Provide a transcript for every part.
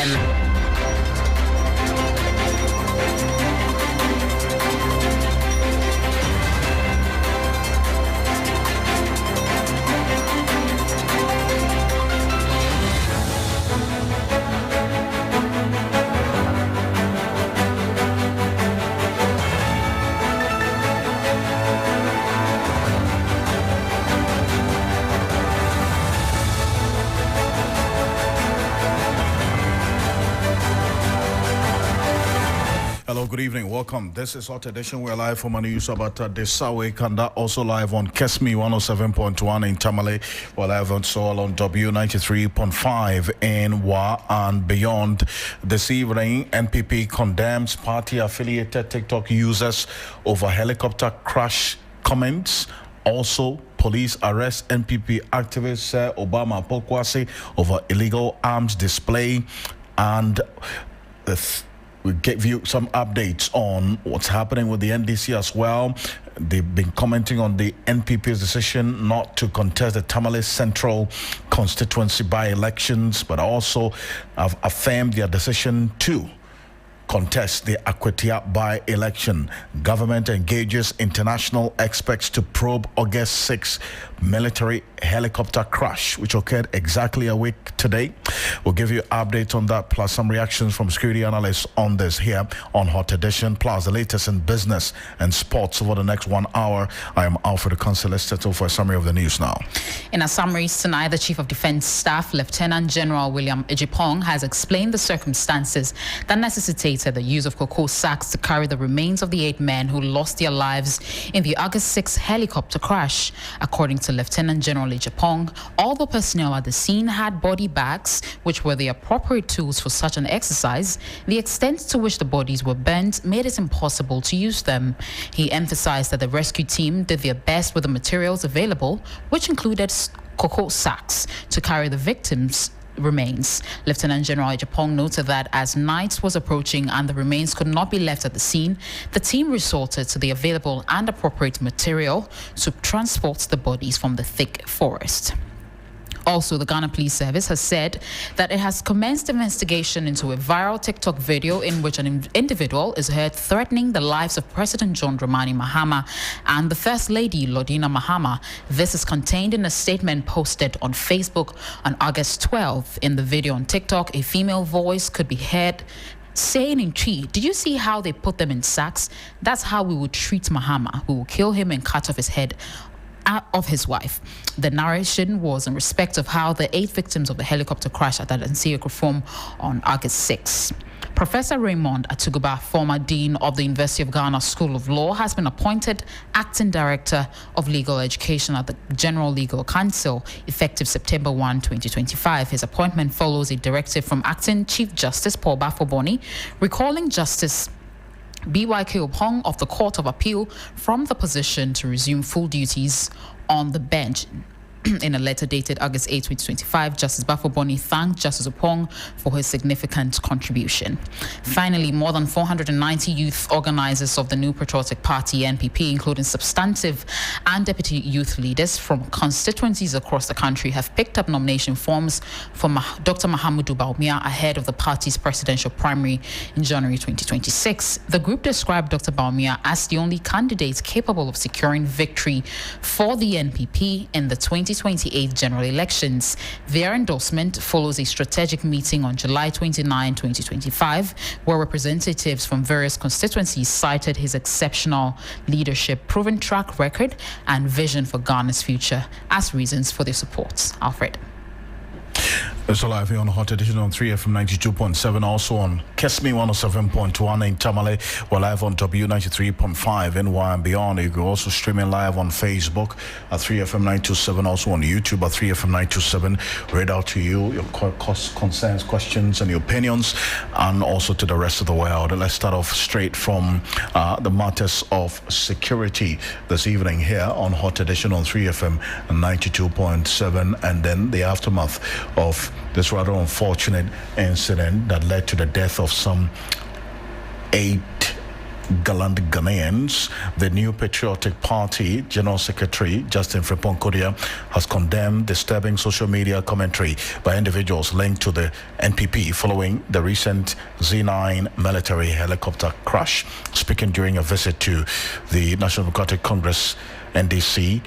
FM. Hello, good evening. Welcome. This is Hot Edition. We're live from news about Desawe Kanda, also live on Kesmi 107.1 in Tamale. We're live on Soul on W93.5 in Wa and beyond. This evening, NPP condemns party-affiliated TikTok users over helicopter crash comments. Also, police arrest NPP activist Obama Pokwasi over illegal arms display. And we give you some updates on what's happening with the NDC as well. They've been commenting on the NPP's decision not to contest the Tamale Central constituency by-elections, but also have affirmed their decision to contest the Akwatia by-election. Government engages international experts to probe August 6 military helicopter crash, which occurred exactly a week today. We'll give you updates on that, plus some reactions from security analysts on this here on Hot Edition, plus the latest in business and sports over the next 1 hour. I am Alfred Ocansey. Let's settle for a summary of the news now. In a summary tonight, the Chief of Defense Staff, Lieutenant General William Ejipong, has explained the circumstances that necessitated the use of cocoa sacks to carry the remains of the 8 men who lost their lives in the August 6 helicopter crash. According to Lieutenant General Ejipong, all the personnel at the scene had body bags, which were the appropriate tools for such an exercise. The extent to which the bodies were burnt made it impossible to use them. He emphasized that the rescue team did their best with the materials available, which included cocoa sacks to carry the victims' remains. Lieutenant General Ejipong noted that as night was approaching and the remains could not be left at the scene, the team resorted to the available and appropriate material to transport the bodies from the thick forest. Also, the Ghana Police Service has said that it has commenced investigation into a viral TikTok video in which an individual is heard threatening the lives of President John Dramani Mahama and the First Lady Lordina Mahama. This is contained in a statement posted on Facebook on August 12. In the video on TikTok, a female voice could be heard saying in Treve, "Did you see how they put them in sacks? That's how we would treat Mahama. We will kill him and cut off his head of his wife." The narration was in respect of how the 8 victims of the helicopter crash at Adansi Ekofom on August 6. Professor Raymond Atuguba, former Dean of the University of Ghana School of Law, has been appointed Acting Director of Legal Education at the General Legal Council, effective September 1, 2025. His appointment follows a directive from Acting Chief Justice Paul Bafoboni, recalling Justice B.Y.K. Opong of the Court of Appeal from the position to resume full duties on the bench. In a letter dated August 8, 2025, Justice Bafoboni thanked Justice Opong for his significant contribution. Finally, more than 490 youth organizers of the New Patriotic Party, NPP, including substantive and deputy youth leaders from constituencies across the country, have picked up nomination forms for Dr. Mahamudu Bawumia ahead of the party's presidential primary in January 2026. The group described Dr. Bawumia as the only candidate capable of securing victory for the NPP in the 2028 general elections. Their endorsement follows a strategic meeting on July 29, 2025, where representatives from various constituencies cited his exceptional leadership, proven track record, and vision for Ghana's future as reasons for their support. Alfred. It's live here on Hot Edition on 3FM 92.7, also on Kesmi 107.1 in Tamale. We're live on W93.5 in Y and beyond. You can also stream in live on Facebook at 3FM 927, also on YouTube at 3FM 927. Read out to you your concerns, questions, and your opinions, and also to the rest of the world. Let's start off straight from the matters of security this evening here on Hot Edition on 3FM 92.7, and then the aftermath of this rather unfortunate incident that led to the death of some 8 gallant Ghanaians. The New Patriotic Party General Secretary Justin Frimpong Kodia has condemned disturbing social media commentary by individuals linked to the NPP following the recent Z9 military helicopter crash. Speaking during a visit to the National Democratic Congress NDC,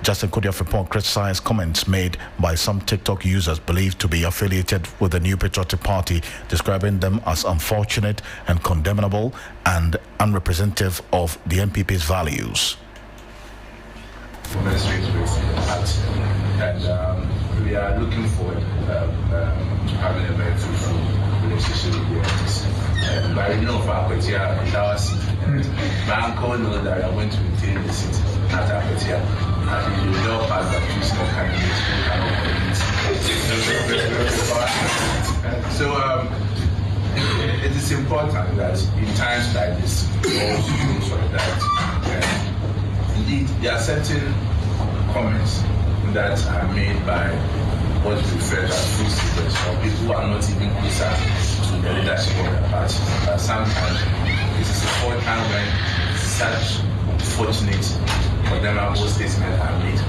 Justin Kodia Frimpong criticized comments made by some TikTok users believed to be affiliated with the New Patriotic Party, describing them as unfortunate and condemnable and unrepresentative of the NPP's values. And we are looking forward to having a very fruitful relationship with the NPC. But you know, for Akwetia, in our city, my uncle knows that we are going to retain the seat at Akwetia. And you will help us that choose more candidates who cannot. So it is important that in times like this, we also do solidarity. Indeed, there are certain comments that are made by what we refer to as free speakers, or people who are not even closer to the leadership of the party. But sometimes it is important when such fortunate for them statements are made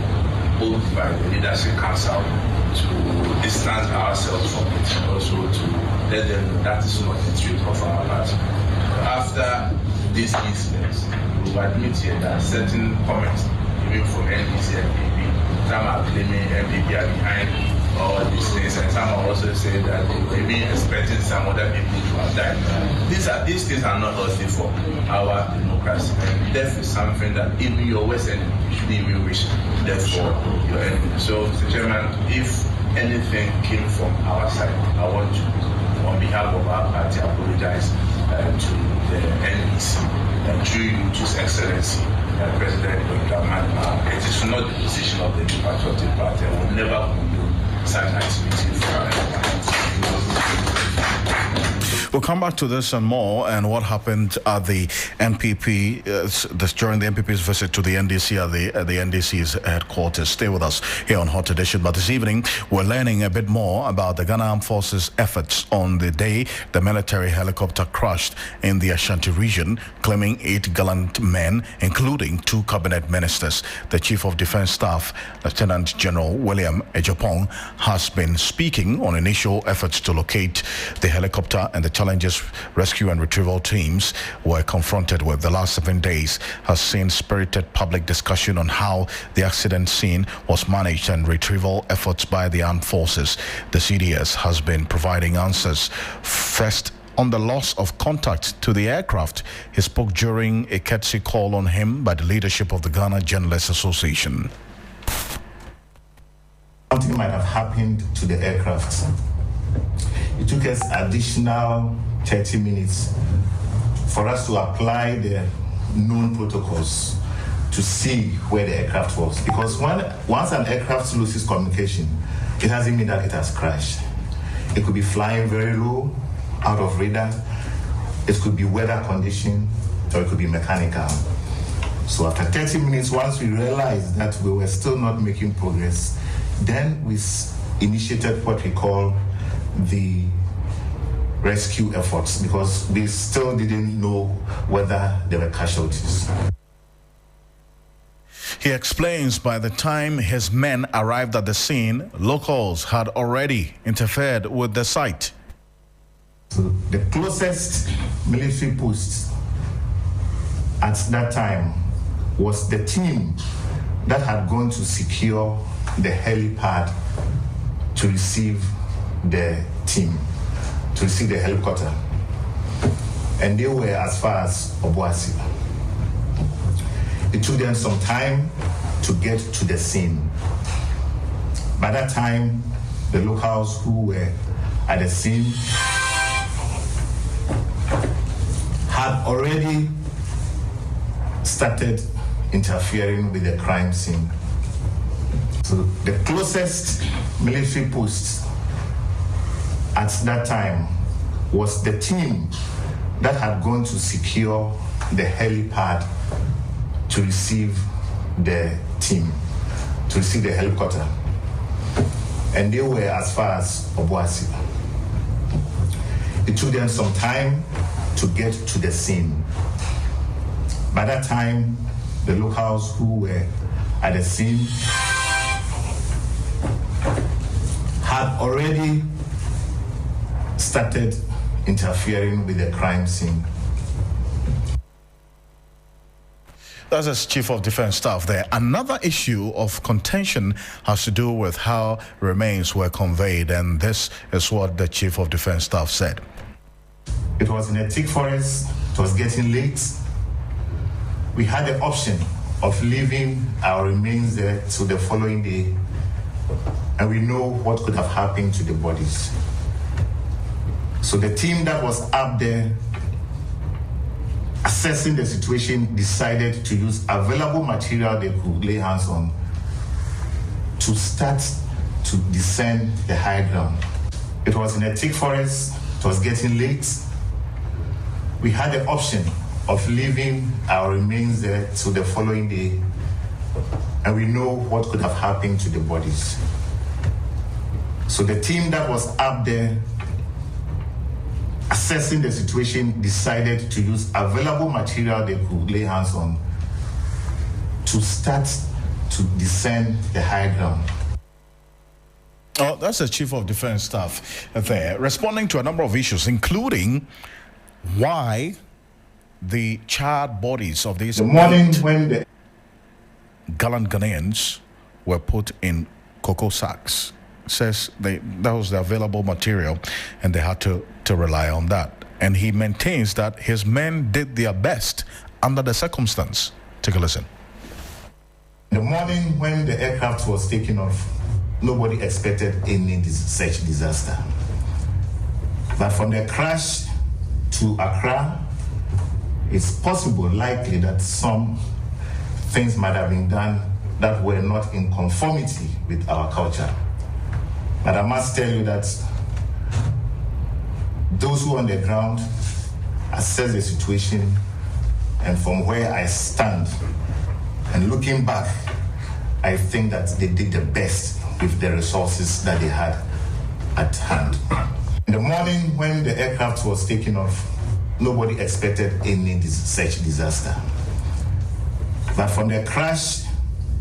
both by the leadership council to distance ourselves from it and also to let them know that is not the truth of our party. After these incidents, we will admit here that certain comments, even from NDC and NPP, some are claiming NPP are behind all these things, and some are also saying that they may be expecting some other people to have died. These things are not healthy for our democracy, and death is something that even your worst enemy should even wish death for your enemy. So, Mr. Chairman, if anything came from our side, I want to, on behalf of our party, apologize to the NDC and through you, His Excellency President Dr. Mahama. It is not the position of the New Patriotic Party. I will never condone such activity for We'll come back to this and more, and what happened at the NPP during the NPP's visit to the NDC at the NDC's headquarters. Stay with us here on Hot Edition. But this evening, we're learning a bit more about the Ghana Armed Forces efforts on the day the military helicopter crashed in the Ashanti region, claiming 8 gallant men, including 2 cabinet ministers. The Chief of Defense Staff, Lieutenant General William Ejapong, has been speaking on initial efforts to locate the helicopter and the challenges rescue and retrieval teams were confronted with. The last 7 days has seen spirited public discussion on how the accident scene was managed and retrieval efforts by the armed forces. The CDS has been providing answers. First, on the loss of contact to the aircraft, he spoke during a courtesy call on him by the leadership of the Ghana Journalists Association. Something might have happened to the aircraft. It took us additional 30 minutes for us to apply the known protocols to see where the aircraft was. Because once an aircraft loses communication, it doesn't mean that it has crashed. It could be flying very low, out of radar. It could be weather condition, or it could be mechanical. So after 30 minutes, once we realized that we were still not making progress, then we initiated what we call the rescue efforts, because we still didn't know whether there were casualties. He explains by the time his men arrived at the scene, locals had already interfered with the site. So the closest military post at that time was the team that had gone to secure the helipad to receive the team, to receive the helicopter. And they were as far as Obuasi. It took them some time to get to the scene. By that time, the locals who were at the scene had already started interfering with the crime scene. So the closest military post at that time was the team that had gone to secure the helipad to receive the team, to receive the helicopter. And they were as far as Obuasi. It took them some time to get to the scene. By that time, the locals who were at the scene had already started interfering with the crime scene. That's as Chief of Defense Staff there. Another issue of contention has to do with how remains were conveyed, and this is what the Chief of Defense Staff said. It was in a thick forest, it was getting late. We had the option of leaving our remains there till the following day, and we know what could have happened to the bodies. So the team that was up there assessing the situation decided to use available material they could lay hands on to start to descend the high ground. It was in a thick forest, it was getting late. We had the option of leaving our remains there till the following day, and we know what could have happened to the bodies. So the team that was up there assessing the situation decided to use available material they could lay hands on to start to descend the high ground. Oh, that's the Chief of Defense Staff there, responding to a number of issues, including why the charred bodies of these gallant Ghanaians were put in cocoa sacks. Says that was the available material and they had to rely on that. And he maintains that his men did their best under the circumstance. Take a listen. In the morning when the aircraft was taking off, nobody expected any such disaster. But from the crash to Accra, it's possible, likely, that some things might have been done that were not in conformity with our culture. But I must tell you that those who are on the ground assess the situation, and from where I stand and looking back, I think that they did the best with the resources that they had at hand. In the morning when the aircraft was taking off, nobody expected any such disaster. But from the crash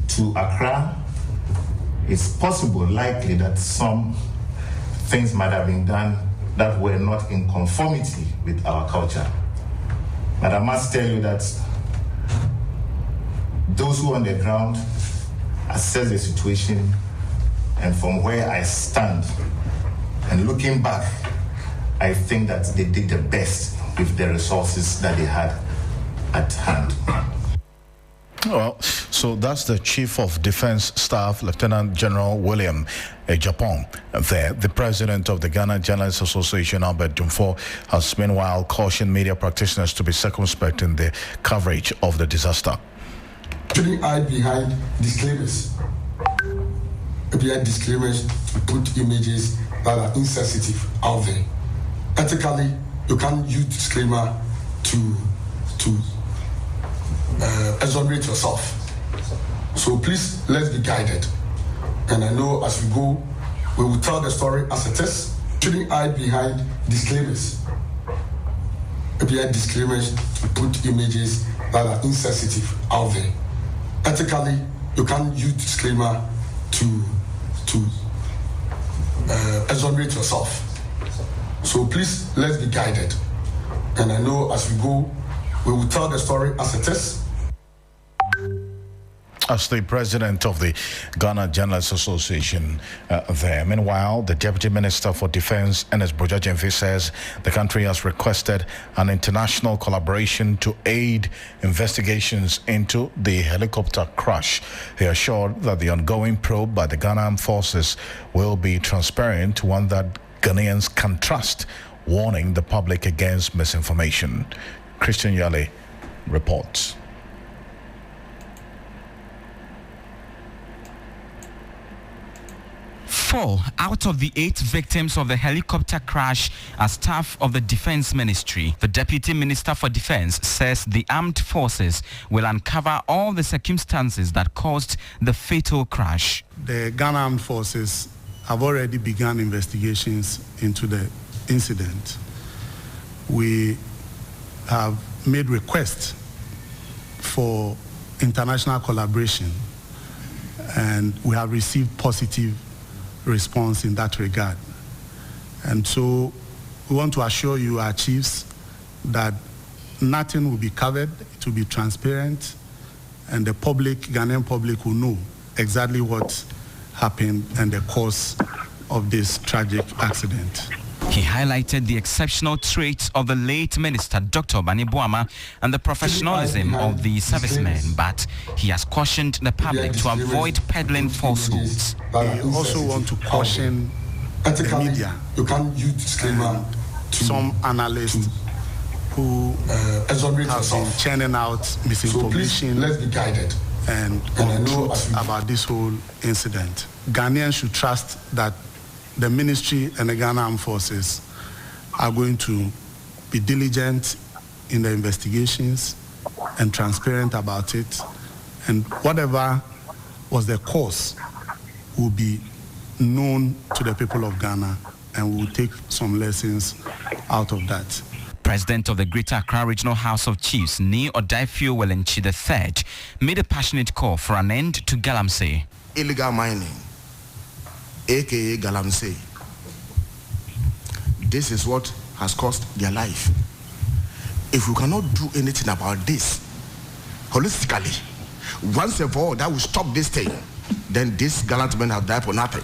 to Accra, it's possible, likely, that some things might have been done that were not in conformity with our culture. But I must tell you that those who are on the ground assess the situation, and from where I stand and looking back, I think that they did the best with the resources that they had at hand. Well, so that's the Chief of Defense Staff, Lieutenant General William Ejapong there. The president of the Ghana Journalists Association, Albert Dumfo, has meanwhile cautioned media practitioners to be circumspect in the coverage of the disaster. Shouldn't hide behind disclaimers. Behind disclaimers, put images that are insensitive out there. Ethically, you can't use disclaimer to exonerate yourself. So please, let's be guided. And I know as we go, we will tell the story as it is. Shouldn't hide behind disclaimers. Behind disclaimers, put images that are insensitive out there. Ethically, you can't use disclaimer to exonerate yourself. So please, let's be guided. And I know as we go, we will tell the story as it is. As the president of the Ghana Journalists Association there. Meanwhile, the Deputy Minister for Defense, Ernest Bojajemfi, says the country has requested an international collaboration to aid investigations into the helicopter crash. He assured that the ongoing probe by the Ghana Armed Forces will be transparent, one that Ghanaians can trust, warning the public against misinformation. Christian Yale reports. 4 out of the 8 victims of the helicopter crash are staff of the Defense Ministry. The Deputy Minister for Defense says the armed forces will uncover all the circumstances that caused the fatal crash. The Ghana Armed Forces have already begun investigations into the incident. We have made requests for international collaboration, and we have received positive response in that regard. And so we want to assure you, our chiefs, that nothing will be covered, it will be transparent, and the public, Ghanaian public, will know exactly what happened and the cause of this tragic accident. He highlighted the exceptional traits of the late minister, Dr. Bani Buama, and the professionalism of the servicemen, but he has cautioned the public to avoid peddling falsehoods. We also want to caution the media, you can't use disclaimer to some analysts who have been churning out misinformation. So please, let's be guided and untruth about this whole incident. Ghanaians should trust that the ministry and the Ghana Armed Forces are going to be diligent in the investigations and transparent about it, and whatever was the cause will be known to the people of Ghana, and we will take some lessons out of that. President of the Greater Accra Regional House of Chiefs, Ni Odaifio Welenchi III, made a passionate call for an end to galamsey. Illegal mining, aka galamsey. This is what has cost their life. If we cannot do anything about this holistically, once and for all, that will stop this thing, then these gallant men have died for nothing.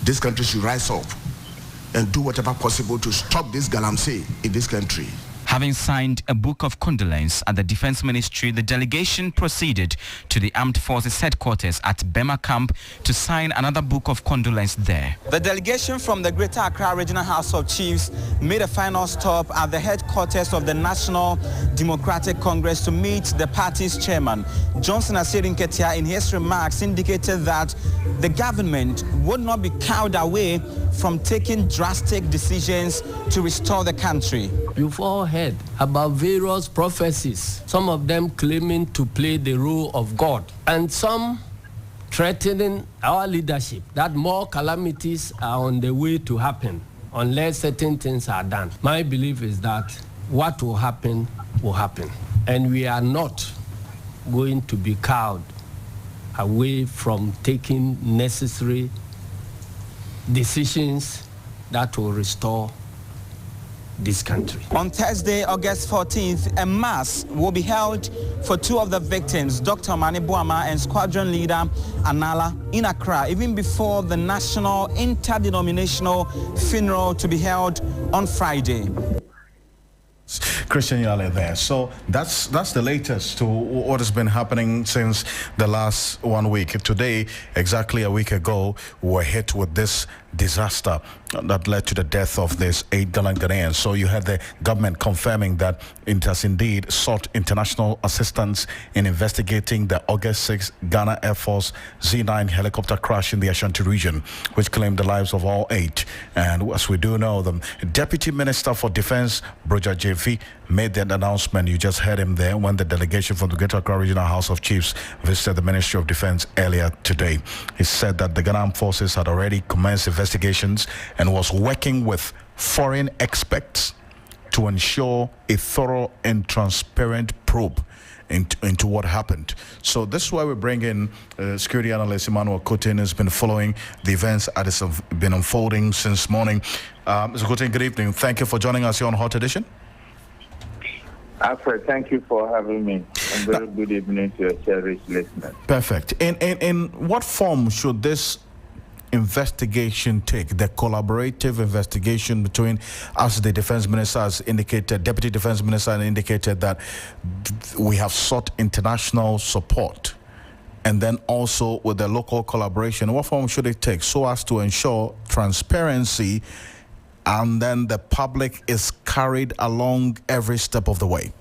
This country should rise up and do whatever possible to stop this galamsey in this country. Having signed a book of condolence at the Defense Ministry, the delegation proceeded to the Armed Forces headquarters at Bema Camp to sign another book of condolence there. The delegation from the Greater Accra Regional House of Chiefs made a final stop at the headquarters of the National Democratic Congress to meet the party's chairman. Johnson Asiedu Nketia, in his remarks, indicated that the government would not be cowed away from taking drastic decisions to restore the country. You've all heard about various prophecies, some of them claiming to play the role of God, and some threatening our leadership that more calamities are on the way to happen unless certain things are done. My belief is that what will happen, and we are not going to be cowed away from taking necessary decisions that will restore this country. On Thursday, August 14th, a mass will be held for two of the victims, Dr. Mani Buama and squadron leader Anala, in Accra, even before the national interdenominational funeral to be held on Friday. Christian Yale there. So that's the latest to what has been happening since the last 1 week. Today, exactly a week ago, we were hit with this disaster that led to the death of these 8 gallant Ghanaians. So you had the government confirming that it has indeed sought international assistance in investigating the August 6 Ghana Air Force Z9 helicopter crash in the Ashanti region, which claimed the lives of all 8. And as we do know, the Deputy Minister for Defense, Broja JV, made that announcement. You just heard him there when the delegation from the Greater Accra Regional House of Chiefs visited the Ministry of Defense earlier today. He said that the Ghana Armed Forces had already commenced investigations and was working with foreign experts to ensure a thorough and transparent probe into what happened. So this is why we bring in security analyst Emmanuel Kotin, who's been following the events that have been unfolding since morning. Mr. Kotin, good evening. Thank you for joining us here on Hot Edition. Alfred, thank you for having me. And very good evening to your cherished listeners. Perfect. In what form should this investigation take, the collaborative investigation between us, the defense minister has indicated, deputy defense minister has indicated that we have sought international support, and then also with the local collaboration? What form should it take so as to ensure transparency and then the public is carried along every step of the way?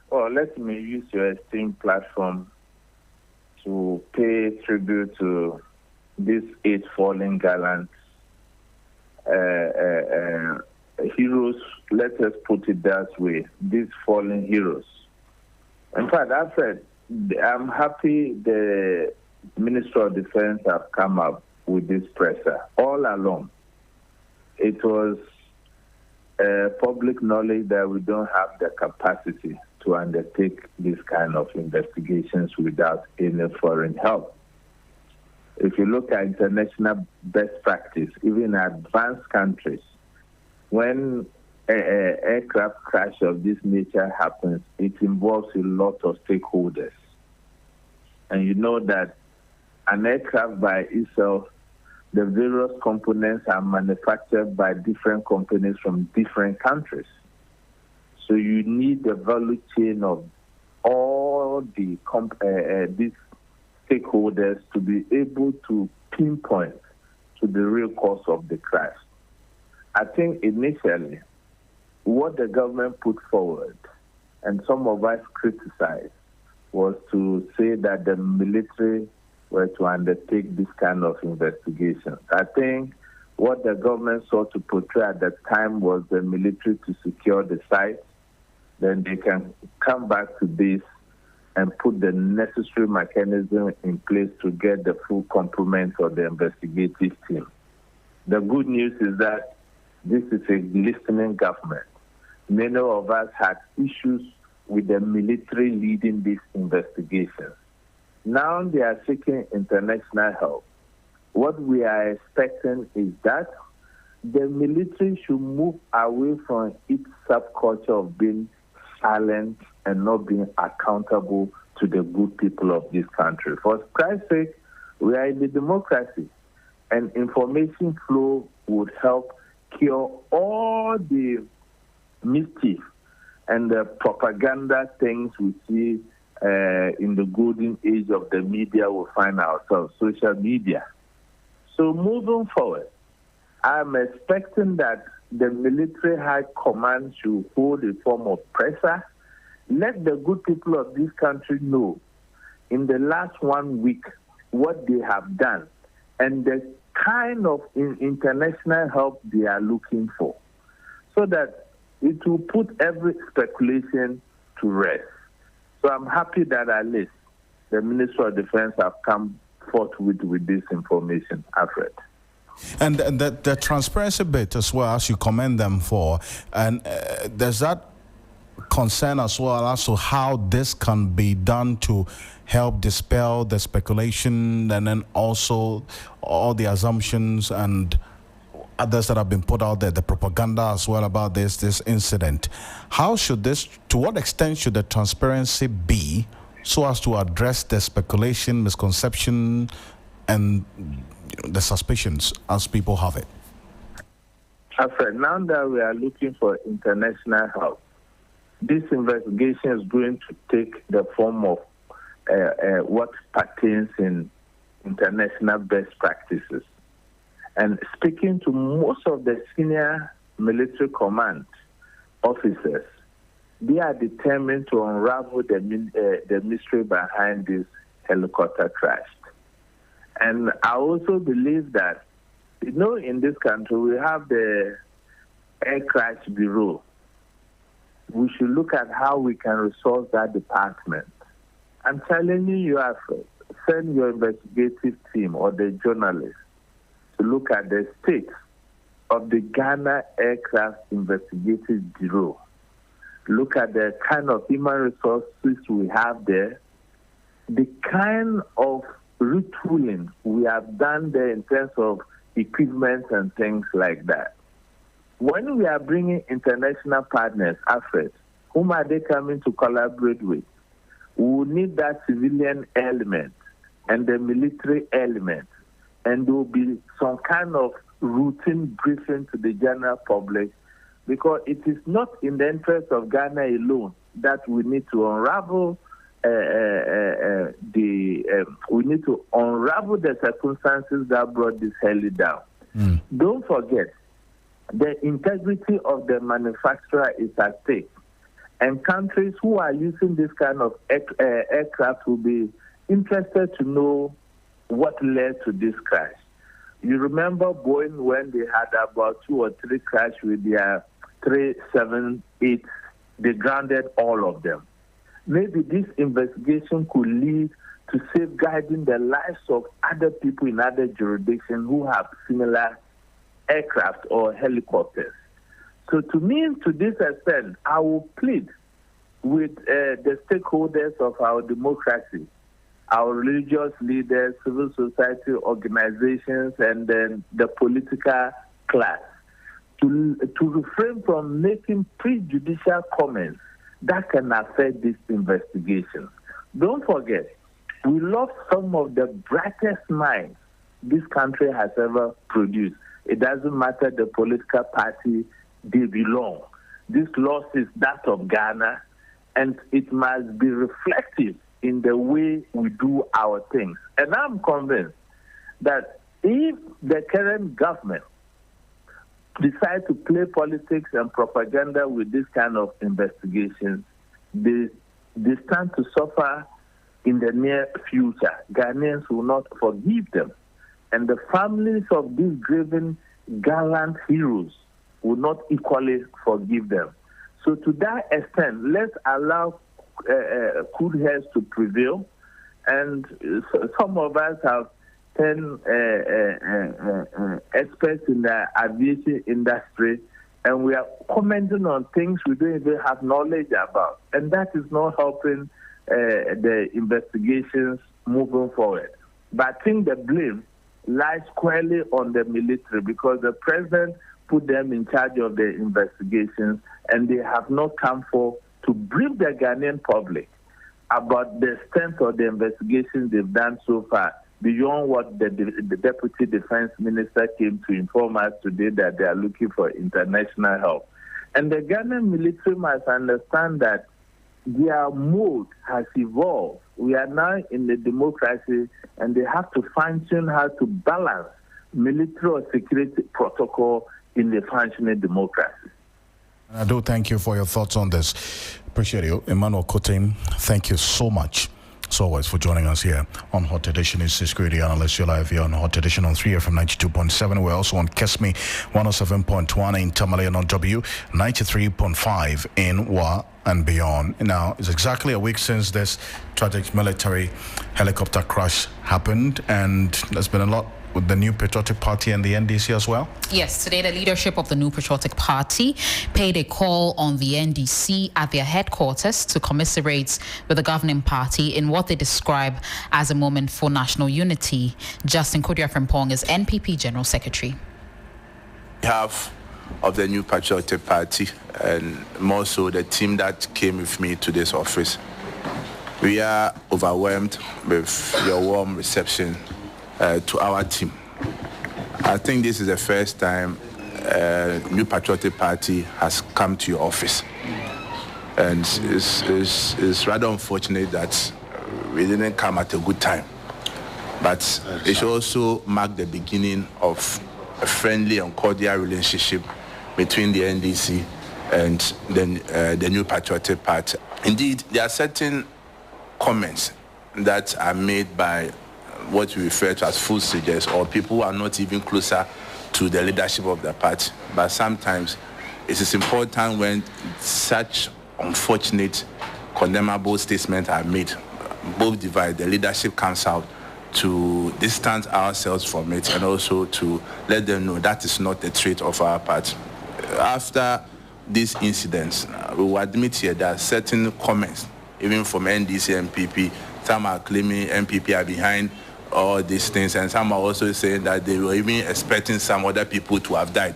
Well, let me use your esteemed platform to pay tribute to these 8 fallen gallant heroes. Let us put it that way, these fallen heroes. In fact, Alfred, I'm happy the Minister of Defense have come up with this presser. All along, it was public knowledge that we don't have the capacity to undertake this kind of investigations without any foreign help. If you look at international best practice, even in advanced countries, when an aircraft crash of this nature happens, it involves a lot of stakeholders. And you know that an aircraft by itself, the various components are manufactured by different companies from different countries. So you need the value chain of all these stakeholders to be able to pinpoint to the real cause of the crash. I think initially, what the government put forward, and some of us criticized, was to say that the military were to undertake this kind of investigations. I think what the government sought to portray at the time was the military to secure the site, then they can come back to this and put the necessary mechanism in place to get the full complement of the investigative team. The good news is that this is a listening government. Many of us had issues with the military leading these investigations. Now they are seeking international help. What we are expecting is that the military should move away from its subculture of being silent and not being accountable to the good people of this country. For Christ's sake, we are in the democracy, and information flow would help cure all the mischief and the propaganda things we see in the golden age of the media we find ourselves, social media. So moving forward, I'm expecting that the military high command should hold a form of pressure. Let the good people of this country know in the last 1 week what they have done and the kind of international help they are looking for, so that it will put every speculation to rest. So I'm happy that at least the Minister of Defense have come forth with this information, Alfred. And the transparency bit as well, as you commend them for, and there's that concern as well as to how this can be done to help dispel the speculation and then also all the assumptions and others that have been put out there, the propaganda as well about this incident. How should this, to what extent should the transparency be so as to address the speculation, misconception, and the suspicions as people have it? Alfred, now that we are looking for international help, this investigation is going to take the form of what pertains in international best practices. And speaking to most of the senior military command officers, they are determined to unravel the mystery behind this helicopter crash. And I also believe that, you know, in this country, we have the Air Crash Bureau. We should look at how we can resource that department. I'm telling you, Alfred, send your investigative team or the journalists to look at the state of the Ghana Aircraft Investigative Bureau. Look at the kind of human resources we have there, the kind of retooling we have done there in terms of equipment and things like that. When we are bringing international partners, Alfred, whom are they coming to collaborate with? We will need that civilian element and the military element, and there will be some kind of routine briefing to the general public, because it is not in the interest of Ghana alone that we need to unravel we need to unravel the circumstances that brought this heli down. Don't forget, the integrity of the manufacturer is at stake. And countries who are using this kind of aircraft will be interested to know what led to this crash. You remember Boeing when they had about 2 or 3 crashes with their 378, they grounded all of them. Maybe this investigation could lead to safeguarding the lives of other people in other jurisdictions who have similar aircraft or helicopters. So to me, to this extent, I will plead with the stakeholders of our democracy, our religious leaders, civil society organizations, and then the political class, to refrain from making prejudicial comments that can affect this investigation. Don't forget, we lost some of the brightest minds this country has ever produced. It doesn't matter the political party they belong. This loss is that of Ghana, and it must be reflective in the way we do our things. And I'm convinced that if the current government decide to play politics and propaganda with this kind of investigations, they stand to suffer in the near future. Ghanaians will not forgive them. And the families of these grieving gallant heroes will not equally forgive them. So to that extent, let's allow good heads to prevail. And some of us have 10 experts in the aviation industry, and we are commenting on things we don't even have knowledge about. And that is not helping the investigations moving forward. But I think the blame lies squarely on the military, because the president put them in charge of the investigations, and they have not come forth to brief the Ghanaian public about the extent of the investigations they've done so far, beyond what the Deputy Defense Minister came to inform us today, that they are looking for international help. And the Ghanaian military must understand that their mode has evolved. We are now in the democracy, and they have to function how to balance military or security protocol in the functioning democracy. I do thank you for your thoughts on this. Appreciate you. Emmanuel Kotim, thank you so much, as always, for joining us here on Hot Edition. It's the security analyst. You're live here on Hot Edition on 3FM 92.7. We're also on Kesmi 107.1 in Tamale, and on W 93.5 in Wa and beyond. Now, it's exactly a week since this tragic military helicopter crash happened, and there's been a lot with the New Patriotic Party and the NDC as well? Yes, today the leadership of the New Patriotic Party paid a call on the NDC at their headquarters to commiserate with the governing party in what they describe as a moment for national unity. Justin Kodia-Frimpong is NPP General Secretary. On behalf of the New Patriotic Party, and more so the team that came with me to this office, we are overwhelmed with your warm reception to our team. I think this is the first time New Patriotic Party has come to your office, and it's rather unfortunate that we didn't come at a good time, but it should also mark the beginning of a friendly and cordial relationship between the NDC and the New Patriotic Party. Indeed, there are certain comments that are made by what we refer to as full soldiers, or people who are not even closer to the leadership of the party. But sometimes it is important, when such unfortunate, condemnable statements are made, both divide, the leadership comes out to distance ourselves from it, and also to let them know that is not the trait of our party. After these incidents, we will admit here that certain comments, even from NDC and MPP, some are claiming MPP are behind all these things, and some are also saying that they were even expecting some other people to have died.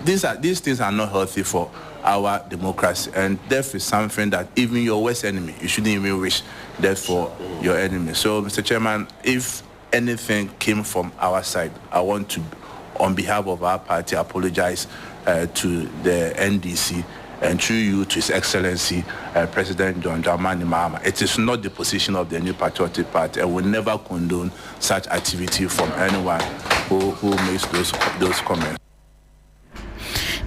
These things are not healthy for our democracy, and death is something that even your worst enemy, you shouldn't even wish death for your enemy. So, Mr. Chairman, if anything came from our side, I want to, on behalf of our party, apologize to the NDC, and through you to His Excellency President John Dramani Mahama. It is not the position of the New Patriotic Party, and will never condone such activity from anyone who makes those comments.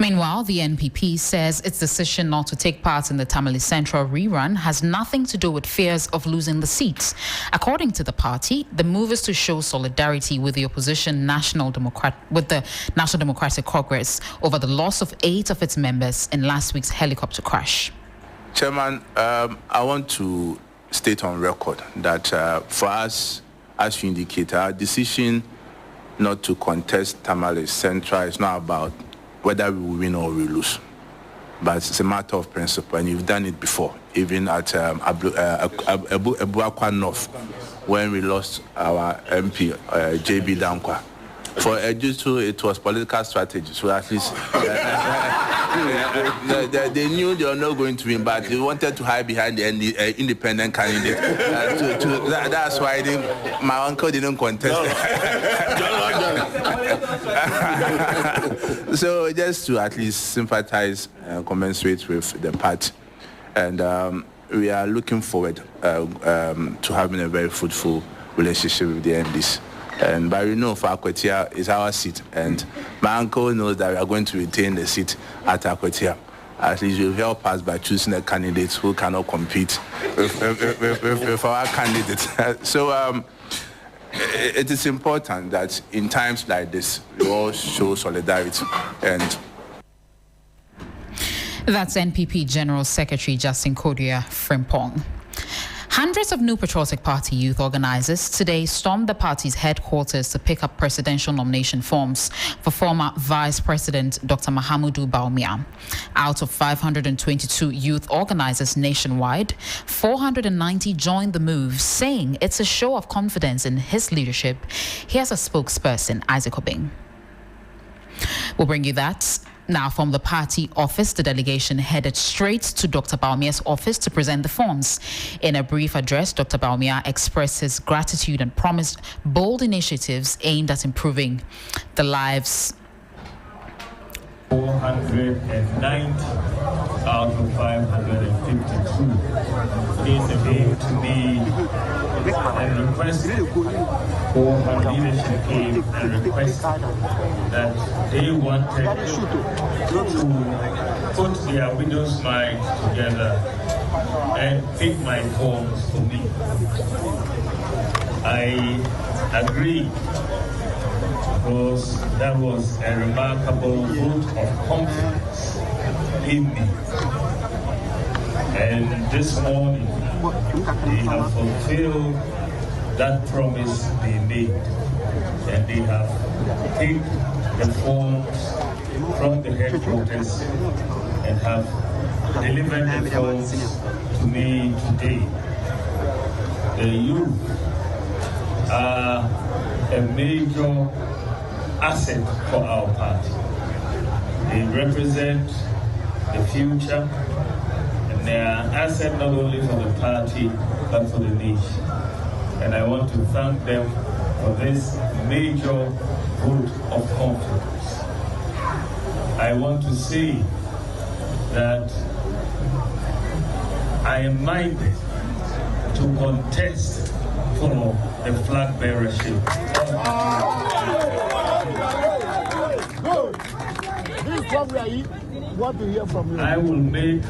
Meanwhile, the NPP says its decision not to take part in the Tamale Central rerun has nothing to do with fears of losing the seats. According to the party, the move is to show solidarity with the opposition National Democratic Congress over the loss of 8 of its members in last week's helicopter crash. Chairman, I want to state on record that for us, as you indicate, our decision not to contest Tamale Central is not about whether we will win or we lose. but it's a matter of principle, and you've done it before, even at Abuakwa North, when we lost our MP, JB Dankwa. For Judicial, it was political strategy, so at least they knew they were not going to win, but they wanted to hide behind the independent candidate. That's why my uncle didn't contest. So just to at least sympathize and commensurate with the party, and we are looking forward to having a very fruitful relationship with the MDs. But we know for Akwatia is our seat, and my uncle knows that we are going to retain the seat at Akwatia. At least you'll help us by choosing the candidates who cannot compete with our candidates. So it is important that in times like this, we all show solidarity. And that's NPP General Secretary Justin Kodia Frimpong. Hundreds of New Patriotic Party youth organizers today stormed the party's headquarters to pick up presidential nomination forms for former Vice President Dr. Mahamudu Bawumia. Out of 522 youth organizers nationwide, 490 joined the move, saying it's a show of confidence in his leadership. Here's a spokesperson, Isaac Obeng. We'll bring you that. Now, from the party office, the delegation headed straight to Dr. Bawumia's office to present the forms. In a brief address, Dr. Bawumia expressed his gratitude and promised bold initiatives aimed at improving the lives. 490 out of 552 came to me and requested, or our leadership came and requested that they wanted to put their widows' minds together and pick my forms for me. I agreed, because that was a remarkable vote of confidence in me. And this morning, they have fulfilled that promise they made. And they have taken the forms from the headquarters and have delivered the forms to me today. The youth are a major asset for our party. They represent the future, and they are an asset not only for the party but for the nation. And I want to thank them for this major vote of confidence. I want to say that I am minded to contest for the flag bearership. I will make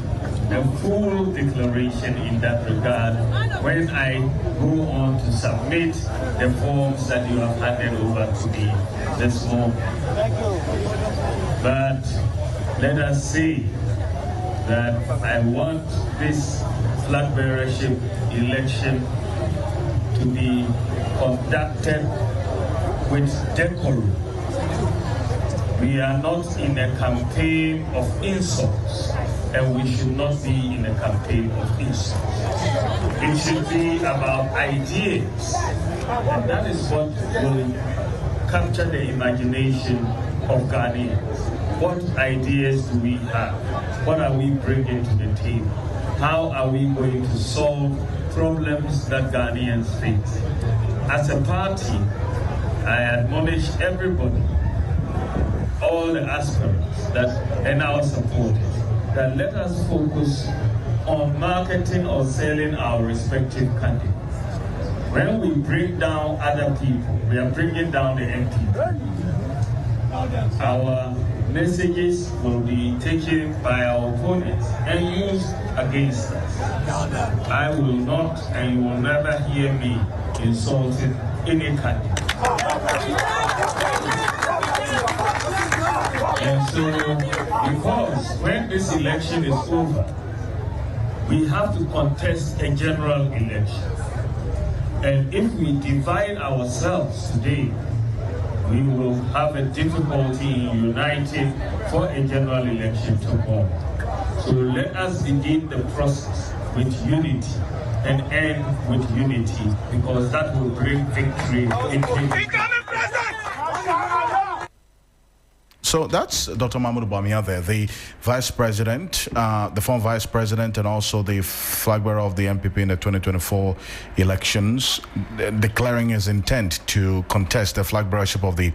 a full declaration in that regard when I go on to submit the forms that you have handed over to me this morning. But let us say that I want this flag bearership election to be conducted with decorum. We are not in a campaign of insults, and we should not be in a campaign of insults. It should be about ideas, and that is what will capture the imagination of Ghanaians. What ideas do we have? What are we bringing to the table? How are we going to solve problems that Ghanaians face? As a party, I admonish everybody, all the aspirants and our supporters, that let us focus on marketing or selling our respective candidates. When we bring down other people, we are bringing down the MPP. Our messages will be taken by our opponents and used against us. I will not, and you will never hear me insulting any candidate. And so, because when this election is over, we have to contest a general election. And if we divide ourselves today, we will have a difficulty in uniting for a general election tomorrow. So let us begin the process with unity and end with unity, because that will bring victory. So that's Dr. Mahmoud Bawumia there, the vice president, the former vice president, and also the flag bearer of the NPP in the 2024 elections, declaring his intent to contest the flag bearership of the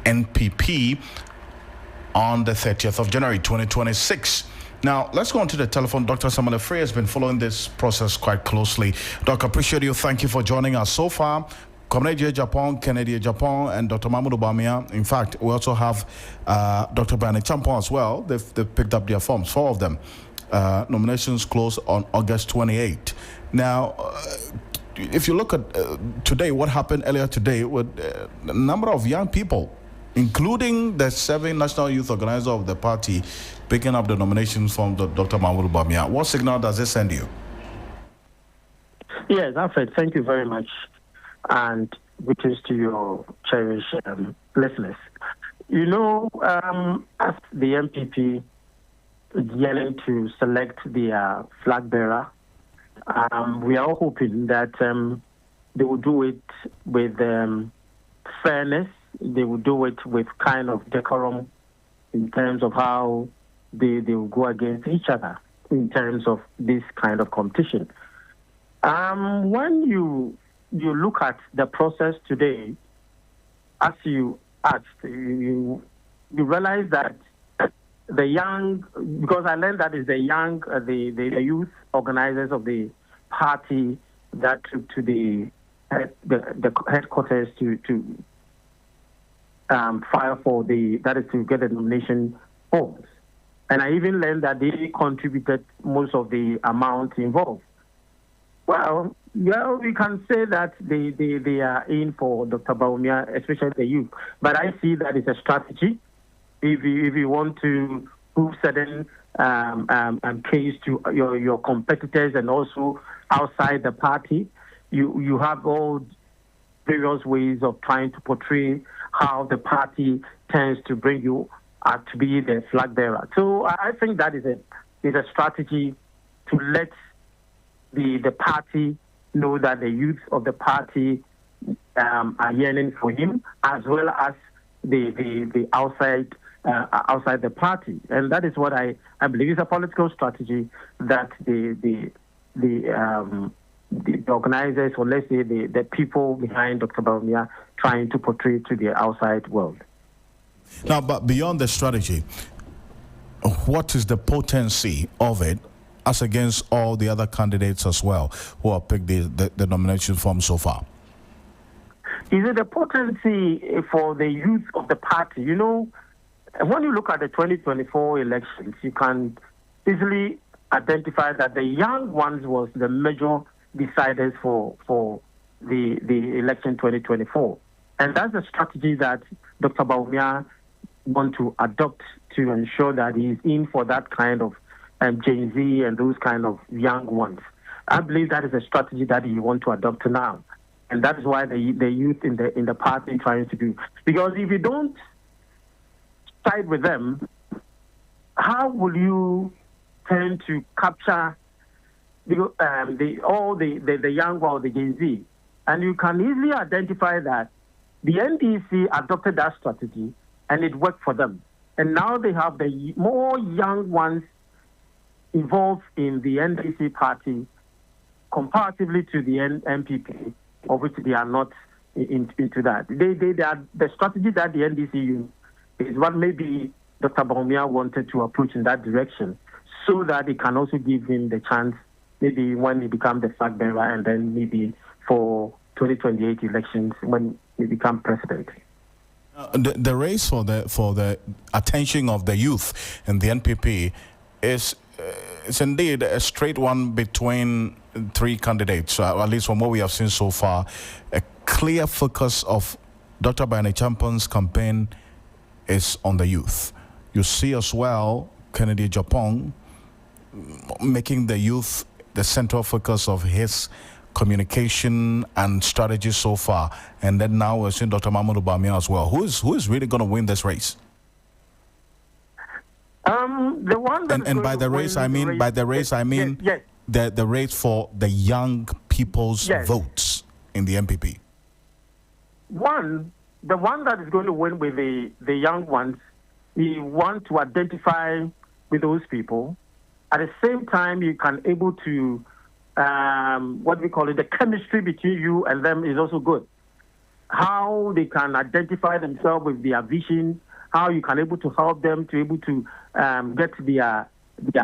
NPP on the 30th of January 2026. Now, let's go on to the telephone. Dr. Samuel Frey has been following this process quite closely. Doc, appreciate you. Thank you for joining us so far. Comrade Japan, Kennedy Japan, and Dr. Mahmoud Bawumia. In fact, we also have Dr. Brian Champon as well. They've picked up their forms, 4 of them. Nominations close on August 28. Now, if you look at today, what happened earlier today with a number of young people, including the 7 national youth organizers of the party, picking up the nominations from Dr. Mahmoud Bawumia. What signal does this send you? Yes, Alfred, thank you very much. And greetings to your cherished listeners. You know, as the MPP is yelling to select their flag bearer, we are hoping that they will do it with fairness. They will do it with kind of decorum in terms of how they will go against each other in terms of this kind of competition. When you look at the process today, as you asked, you realize that the young, because I learned that it's the young, the youth organizers of the party that took to the headquarters to file for that is to get the nomination forms. And I even learned that they contributed most of the amount involved. Well, we can say that they are in for Dr. Bawumia, especially the youth. But I see that it's a strategy. If you want to prove certain case to your competitors and also outside the party, you have all various ways of trying to portray how the party tends to bring you to be the flag bearer. So I think that is a strategy to let the party know that the youth of the party are yearning for him, as well as the outside the party, and that is what I believe is a political strategy that the organizers, or let's say the people behind Dr. Bawumia, trying to portray to the outside world. Now, but beyond the strategy, what is the potency of it as against all the other candidates as well who have picked the nomination form so far? Is it the potency for the youth of the party? You know, when you look at the 2024 elections, you can easily identify that the young ones was the major deciders for the election 2024. And that's a strategy that Dr. Bawumia want to adopt to ensure that he's in for that kind of Gen Z and those kind of young ones. I believe that is a strategy that he want to adopt now. And that is why the youth in the party trying to do. Because if you don't side with them, how will you tend to capture the young or the Gen Z? And you can easily identify that the NDC adopted that strategy and it worked for them. And now they have the more young ones involved in the NDC party comparatively to the MPP, of which they are not into that. They are, the strategy that the NDC used is what maybe Dr. Bawumia wanted to approach in that direction, so that it can also give him the chance, maybe when he becomes the flag bearer, and then maybe for 2028 elections when he becomes president. The race for the attention of the youth in the NPP is indeed a straight one between 3 candidates, at least from what we have seen so far. A clear focus of Dr. Brian Champon's campaign is on the youth. You see as well Kennedy Japan making the youth the central focus of his communication and strategy so far, and then now we're seeing Dr. Mahmoud Bawumia as well. Who is really going to win this race? The one that and by the race, I mean yes. the race for the young people's votes in the MPP. The one that is going to win with the young ones, we want to identify with those people. At the same time, you can able to, the chemistry between you and them is also good. How they can identify themselves with their vision, how you can able to help them to able to get their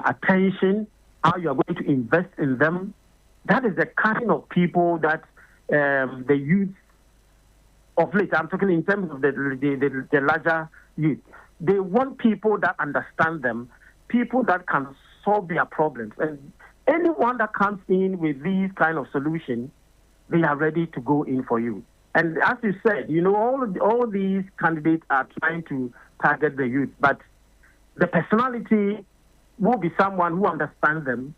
attention, how you are going to invest in them. That is the kind of people that the youth of late, I'm talking in terms of the larger youth, they want people that understand them, people that can solve their problems. And anyone that comes in with these kind of solutions, they are ready to go in for you. And as you said, all these candidates are trying to target the youth, but the personality will be someone who understands them,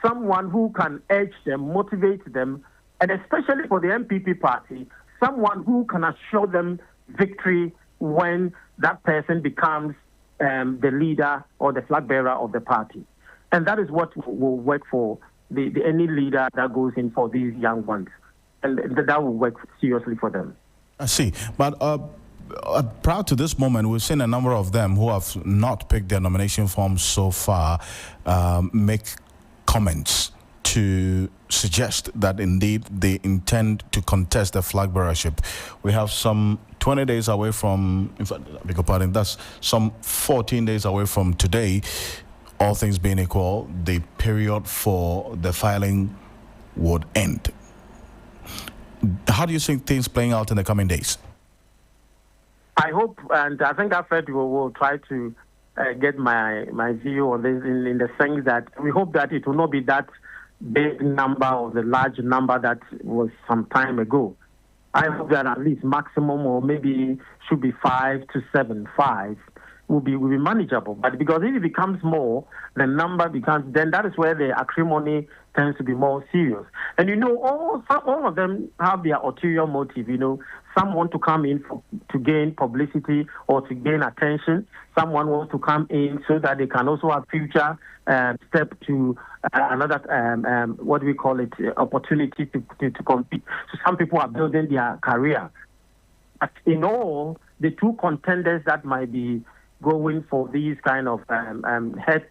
someone who can edge them, motivate them, and especially for the MPP party, someone who can assure them victory when that person becomes the leader or the flag bearer of the party. And that is what will work for any leader that goes in for these young ones. And that will work seriously for them. I see. But prior to this moment, we've seen a number of them who have not picked their nomination forms so far make comments to suggest that indeed they intend to contest the flag bearership. We have some 20 days away from, in fact, I beg your pardon, that's some 14 days away from today. All things being equal, the period for the filing would end. How do you see things playing out in the coming days? I hope, and I think Alfred will try to get my view on this in the sense that we hope that it will not be that big number or the large number that was some time ago. I hope that at least maximum or maybe should be 5 to 7, 5 will be manageable. But because if it becomes more, the number becomes, then that is where the acrimony tends to be more serious. And all of them have their ulterior motive. Some want to come in to gain publicity or to gain attention. Someone wants to come in so that they can also have future step to another opportunity to compete. So some people are building their career. But in all, the two contenders that might be going for these kind of head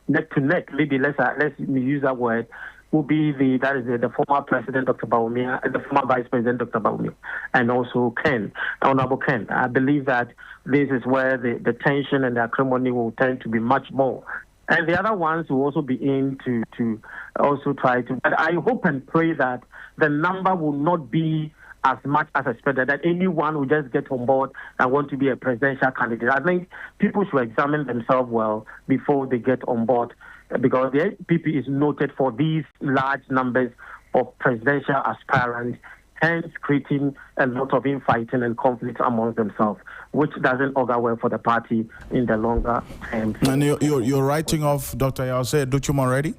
neck to neck, maybe let's use that word, will be the former president, Dr. Bawumia, the former vice president, Dr. Bawumia, and also Honorable Ken. I believe that this is where the tension and the acrimony will tend to be much more. And the other ones will also be in to also try to. But I hope and pray that the number will not be as much as expected, that anyone will just get on board and want to be a presidential candidate. I think people should examine themselves well before they get on board, because the NPP is noted for these large numbers of presidential aspirants, hence creating a lot of infighting and conflict among themselves, which doesn't augur well for the party in the longer term. And you're writing off Dr. Yause Duchum already?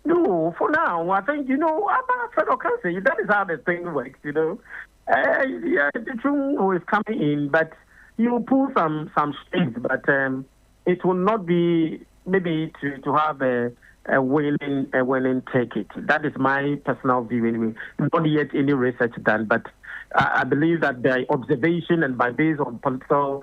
No, for now, I think, I'm Alfred Ocansey. That is how the thing works, Duchum is coming in, but you pull some strings, but it will not be maybe to have a willing ticket. That is my personal view anyway. Not yet any research done, but I believe that by observation and based on political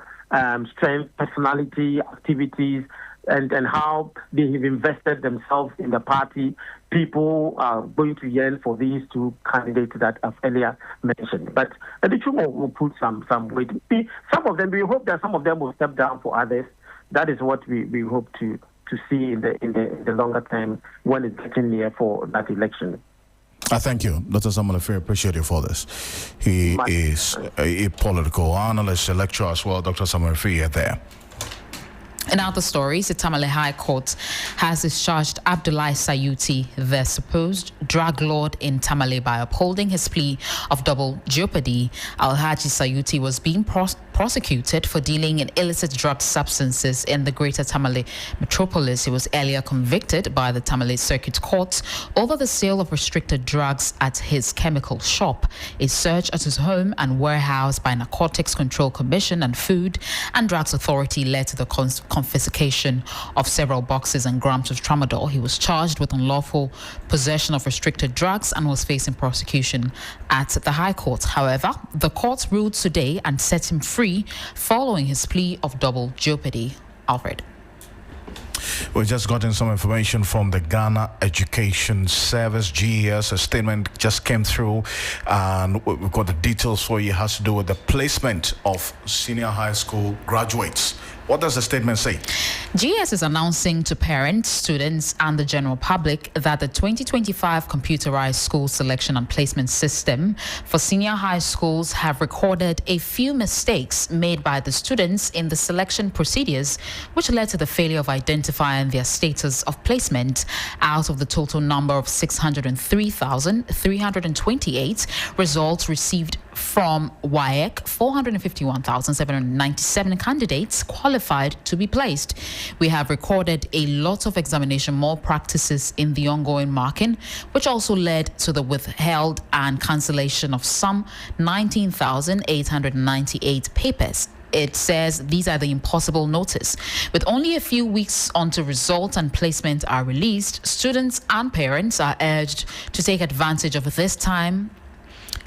strength, personality, activities, and how they have invested themselves in the party, people are going to yearn for these two candidates that I've earlier mentioned. But the two will put some weight. Some of them, we hope that some of them will step down for others. That is what we hope to see in the longer term when it's getting near for that election. I thank you, Dr. Samuel Afiri. Appreciate you for this. He is a political analyst, a lecturer as well. Dr. Samuel Afiri there. In other stories, the Tamale High Court has discharged Abdullahi Sayuti, the supposed drug lord in Tamale, by upholding his plea of double jeopardy. Alhaji Sayuti was being prosecuted prosecuted for dealing in illicit drug substances in the Greater Tamale metropolis. He was earlier convicted by the Tamale Circuit Court over the sale of restricted drugs at his chemical shop. A search at his home and warehouse by Narcotics Control Commission and Food and Drugs Authority led to the confiscation of several boxes and grams of tramadol. He was charged with unlawful possession of restricted drugs and was facing prosecution at the High Court. However, the court ruled today and set him free following his plea of double jeopardy. Alfred. We've just gotten some information from the Ghana Education Service, GES. A statement just came through, and we've got the details for you. It has to do with the placement of senior high school graduates. What does the statement say? GES is announcing to parents, students, and the general public that the 2025 computerized school selection and placement system for senior high schools have recorded a few mistakes made by the students in the selection procedures, which led to the failure of identifying their status of placement. Out of the total number of 603,328 results received from WAEC, 451,797 candidates qualified to be placed. We have recorded a lot of examination malpractices in the ongoing marking, which also led to the withheld and cancellation of some 19,898 papers. It says these are the impossible notice. With only a few weeks until results and placement are released, students and parents are urged to take advantage of this time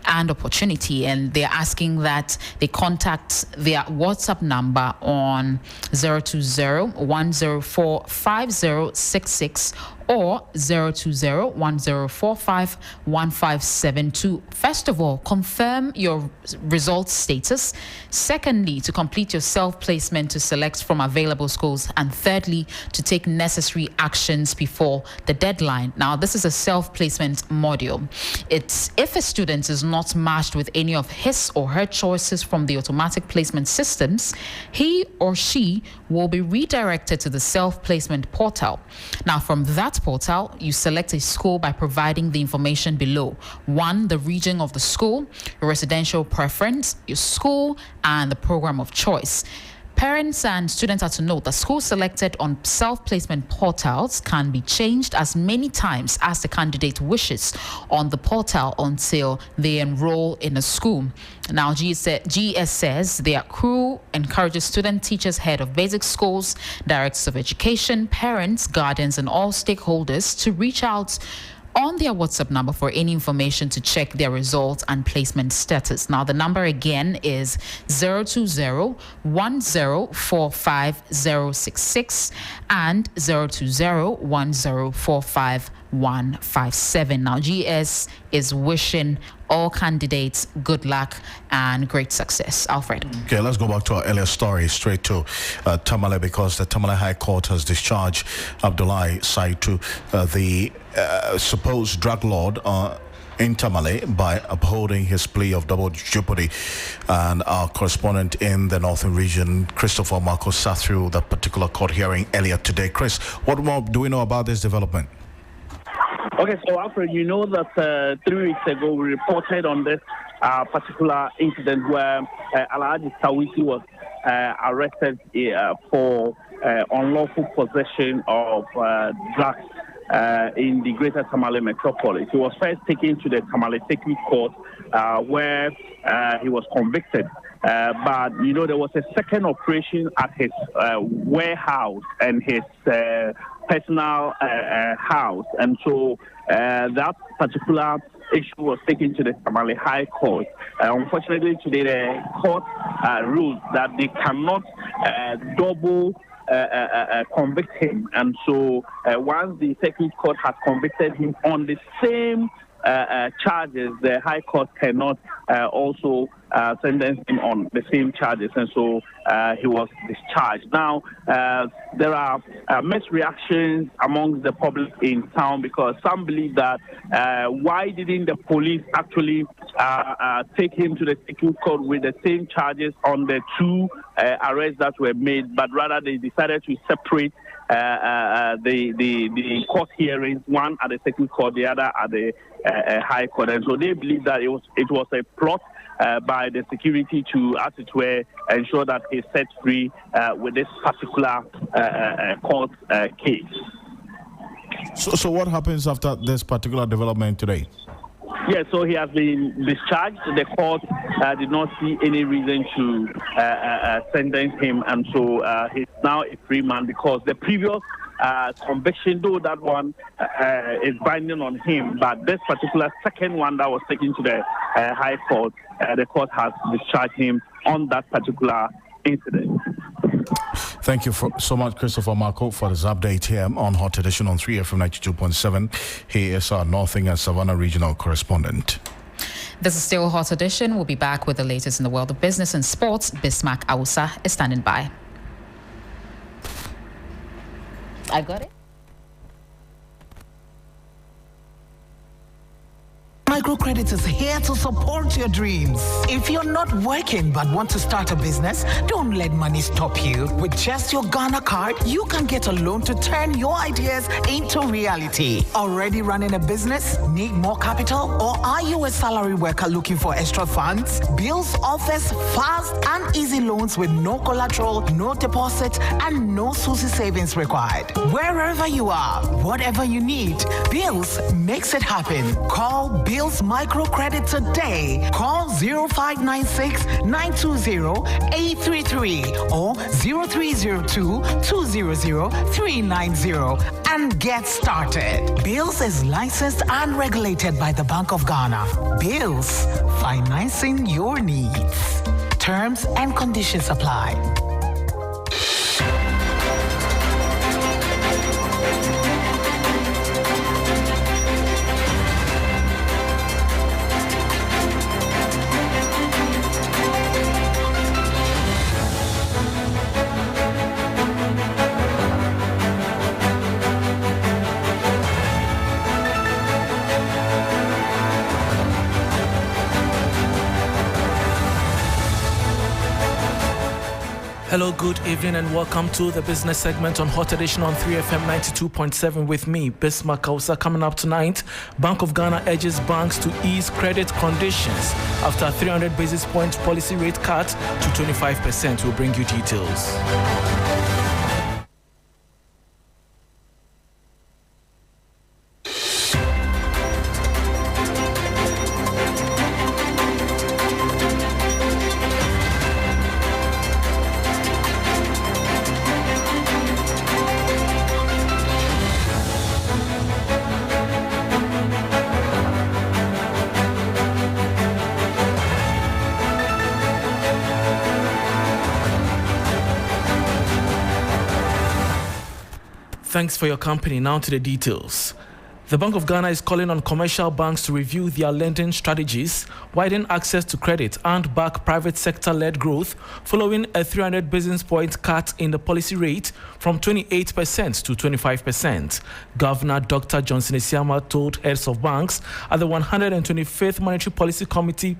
and opportunity, and they're asking that they contact their WhatsApp number on 020-104-5066 or 020-1045-1572. First of all, confirm your results status. Secondly, to complete your self-placement to select from available schools. And thirdly, to take necessary actions before the deadline. Now, this is a self-placement module. It's if a student is not matched with any of his or her choices from the automatic placement systems, he or she will be redirected to the self-placement portal. Now, from that portal, you select a school by providing the information below. 1, the region of the school, your residential preference, your school, and the program of choice. Parents and students are to note that schools selected on self-placement portals can be changed as many times as the candidate wishes on the portal until they enroll in a school. Now, GES says their crew encourages student teachers, head of basic schools, directors of education, parents, guardians, and all stakeholders to reach out on their WhatsApp number for any information to check their results and placement status. Now, the number again is 020-1045066 and 020-1045157. Now, GS is wishing all candidates good luck and great success. Alfred. Okay, let's go back to our earlier story, straight to Tamale, because the Tamale High Court has discharged Abdullahi Saitu, the supposed drug lord in Tamale, by upholding his plea of double jeopardy. And our correspondent in the northern region, Christopher Marcos, sat through that particular court hearing earlier today. Chris, what more do we know about this development? Okay, so Alfred, you know that 3 weeks ago we reported on this particular incident where Alhaji Sawiti was arrested for unlawful possession of drugs in the Greater Tamale metropolis. He was first taken to the Tamale Circuit Court where he was convicted. But, you know, there was a second operation at his warehouse and his personal house. And so that particular issue was taken to the Tamale High Court. Unfortunately, today the court ruled that they cannot double convict him. And so once the Circuit Court has convicted him on the same charges, the High Court cannot also sentence him on the same charges, and so he was discharged. Now, there are mixed reactions amongst the public in town, because some believe that why didn't the police actually take him to the Circuit Court with the same charges on the two arrests that were made, but rather they decided to separate the court hearings, one at the Circuit Court, the other at the High Court. And so they believe that it was a plot by the security to, as it were, ensure that he's set free with this particular court case. So what happens after this particular development today? Yeah, so he has been discharged. The court did not see any reason to sentence him, and so he's now a free man because the previous conviction, though that one is binding on him, but this particular second one that was taken to the High Court, the court has discharged him on that particular incident. Thank you so much, Christopher Marco, for this update here on Hot Edition on 3FM 92.7. He is our Northern and Savannah regional correspondent. This is still Hot Edition. We'll be back with the latest in the world of business and sports. Bismarck Ausa is standing by. I got it. Microcredit is here to support your dreams. If you're not working but want to start a business, don't let money stop you. With just your Ghana card, you can get a loan to turn your ideas into reality. Already running a business? Need more capital? Or are you a salary worker looking for extra funds? Bills offers fast and easy loans with no collateral, no deposit, and no SUSI savings required. Wherever you are, whatever you need, Bills makes it happen. Call Bills Microcredit today. Call 0596-920-833 or 0302-200-390 and get started. Bills is licensed and regulated by the Bank of Ghana. Bills, financing your needs. Terms and conditions apply. Hello, good evening, and welcome to the business segment on Hot Edition on 3FM 92.7 with me, Bismarck Ausa. Coming up tonight, Bank of Ghana urges banks to ease credit conditions after a 300 basis point policy rate cut to 25%. We'll bring you details. Thanks for your company. Now to the details. The Bank of Ghana is calling on commercial banks to review their lending strategies, widen access to credit, and back private sector-led growth following a 300 basis point cut in the policy rate from 28% to 25%. Governor Dr. Johnson Isiama told heads of banks at the 125th Monetary Policy Committee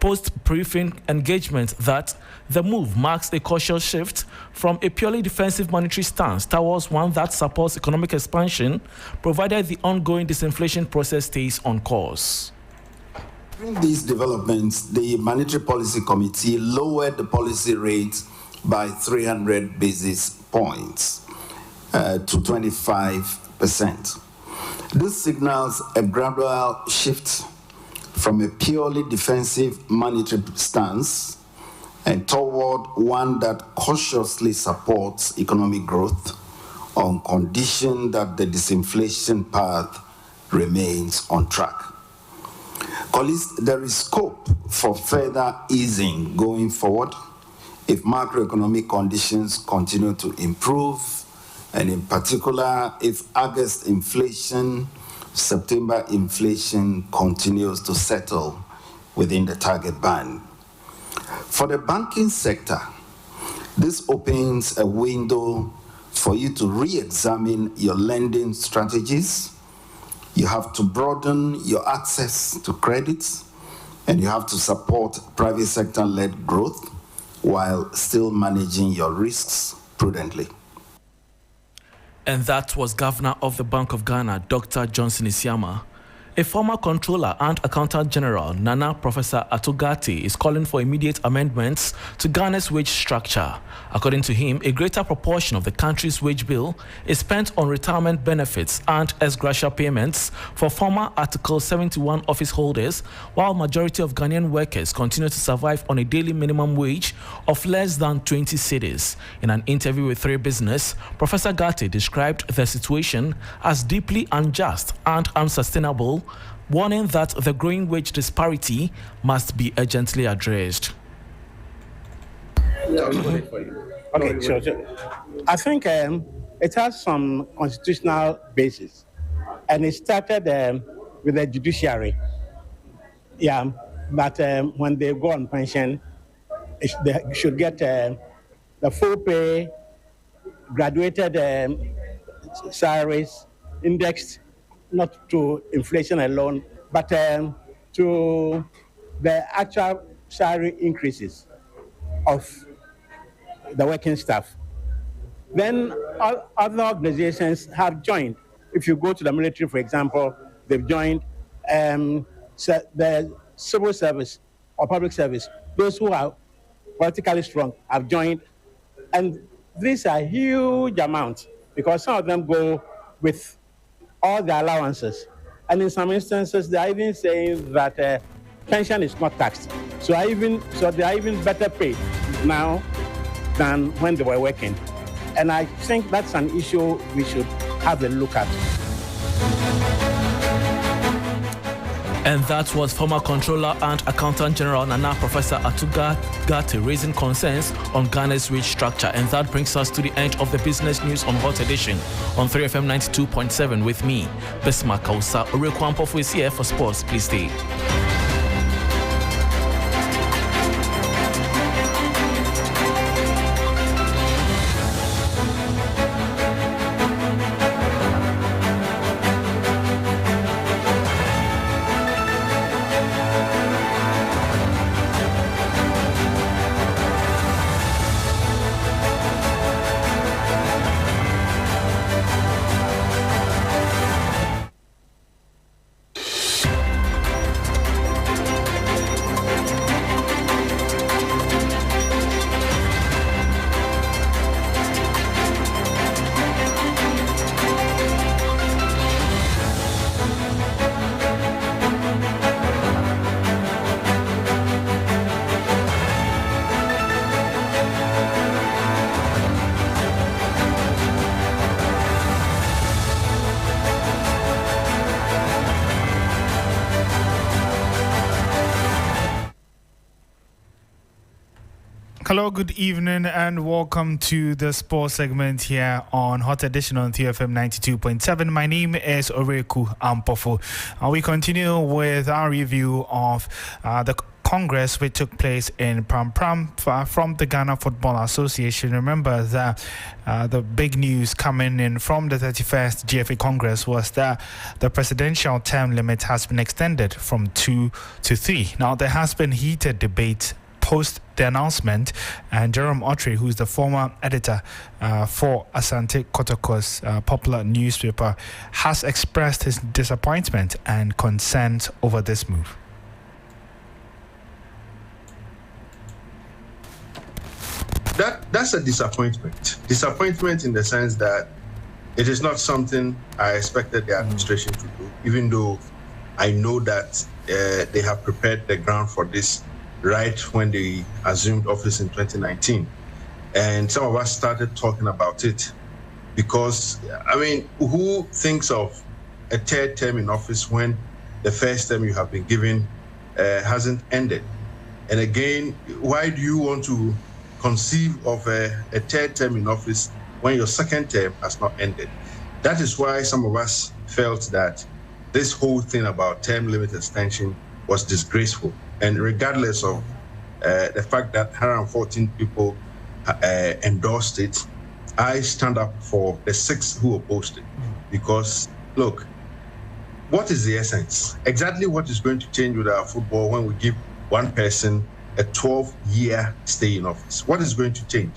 post-briefing engagement that the move marks a cautious shift from a purely defensive monetary stance towards one that supports economic expansion, provided the ongoing disinflation process stays on course. During these developments, the Monetary Policy Committee lowered the policy rate by 300 basis points to 25%. This signals a gradual shift from a purely defensive monetary stance and toward one that cautiously supports economic growth on condition that the disinflation path remains on track. Colleagues, there is scope for further easing going forward if macroeconomic conditions continue to improve, and in particular, if August inflation, September inflation continues to settle within the target band. For the banking sector, this opens a window for you to re-examine your lending strategies. You have to broaden your access to credit, and you have to support private sector-led growth while still managing your risks prudently. And that was Governor of the Bank of Ghana, Dr. Johnson Isiama. A former Controller and Accountant General, Nana Professor Atogati, is calling for immediate amendments to Ghana's wage structure. According to him, a greater proportion of the country's wage bill is spent on retirement benefits and ex gratia payments for former Article 71 office holders, while majority of Ghanaian workers continue to survive on a daily minimum wage of less than 20 cedis. In an interview with Treve Business, Professor Gatti described the situation as deeply unjust and unsustainable, warning that the growing wage disparity must be urgently addressed. Okay, sure. I think it has some constitutional basis, and it started with the judiciary. Yeah, but when they go on pension, they should get the full pay, graduated salaries, indexed not to inflation alone, but to the actual salary increases of the working staff. Then other organizations have joined. If you go to the military, for example, they've joined the civil service or public service. Those who are politically strong have joined. And these are huge amounts because some of them go with all the allowances. And in some instances, they are even saying that pension is not taxed. So they are even better paid now than when they were working. And I think that's an issue we should have a look at. And that was former Controller and Accountant General Nana Professor Atogati raising concerns on Ghana's wage structure. And that brings us to the end of the business news on Hot Edition on 3FM 92.7 with me, Bismarck Kausa. Orekwampo is here for sports. Please stay. Hello, good evening, and welcome to the sports segment here on Hot Edition on TFM 92.7. My name is Oreku Ampofo. We continue with our review of the Congress which took place in Pram from the Ghana Football Association. Remember that the big news coming in from the 31st GFA Congress was that the presidential term limit has been extended from 2 to 3. Now, there has been heated debate post the announcement, and Jerome Otri, who's the former editor for Asante Kotoko's popular newspaper, has expressed his disappointment and concerns over this move. That's a disappointment. Disappointment in the sense that it is not something I expected the administration to do, even though I know that they have prepared the ground for this right when they assumed office in 2019. And some of us started talking about it because, I mean, who thinks of a third term in office when the first term you have been given hasn't ended? And again, why do you want to conceive of a third term in office when your second term has not ended? That is why some of us felt that this whole thing about term limit extension was disgraceful. And regardless of the fact that 114 people endorsed it, I stand up for the 6 who opposed it. Because, look, what is the essence? Exactly what is going to change with our football when we give one person a 12-year stay in office? What is going to change?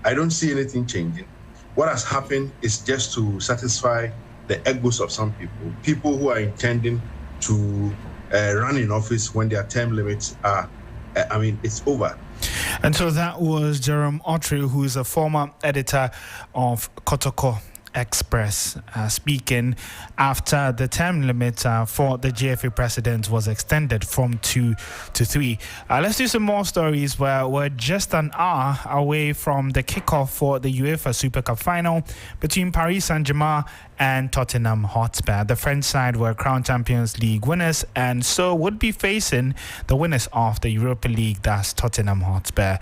I don't see anything changing. What has happened is just to satisfy the egos of some people who are intending to run in office when their term limits are, it's over. And so that was Jerome Otri, who is a former editor of Kotoko Express, speaking after the term limit for the GFA president was extended from 2 to 3. Let's do some more stories where we're just an hour away from the kickoff for the UEFA Super Cup final between Paris Saint-Germain and Tottenham Hotspur. The French side were Crown Champions League winners and so would be facing the winners of the Europa League, that's Tottenham Hotspur.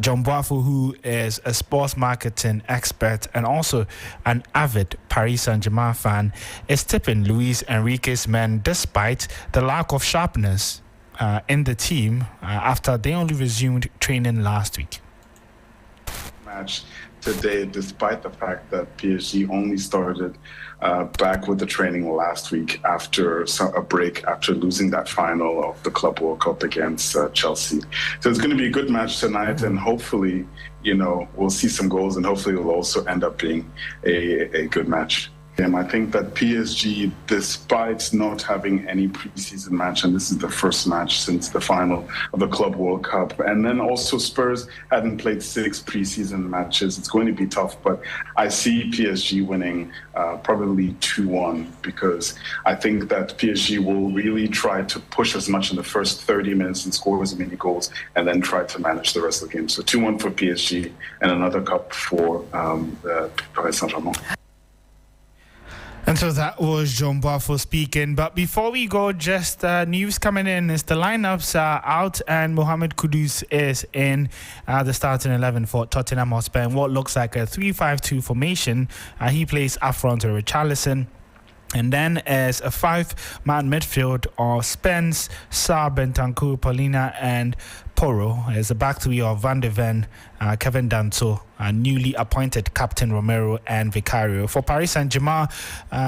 John Boafo, who is a sports marketing expert and also an avid Paris Saint-Germain fan, is tipping Luis Enrique's men despite the lack of sharpness in the team after they only resumed training last week. Match today, despite the fact that PSG only started back with the training last week after a break after losing that final of the Club World Cup against Chelsea. So it's going to be a good match tonight, and hopefully, we'll see some goals, and hopefully it will also end up being a good match. I think that PSG, despite not having any preseason match, and this is the first match since the final of the Club World Cup, and then also Spurs hadn't played 6 preseason matches, it's going to be tough, but I see PSG winning probably 2-1, because I think that PSG will really try to push as much in the first 30 minutes and score as many goals, and then try to manage the rest of the game. So 2-1 for PSG, and another cup for Paris Saint-Germain. And so that was John Boafo speaking. But before we go, just news coming in is the lineups are out and Mohamed Kudus is in the starting 11 for Tottenham Hotspur in what looks like a 3-5-2 formation. He plays up front with Richarlison. And then as a 5-man midfield of Spence, Saar, Bentancur, Paulina and Porro. As a back three of Van de Ven, Kevin Danso, newly appointed Captain Romero and Vicario. For Paris Saint-Germain,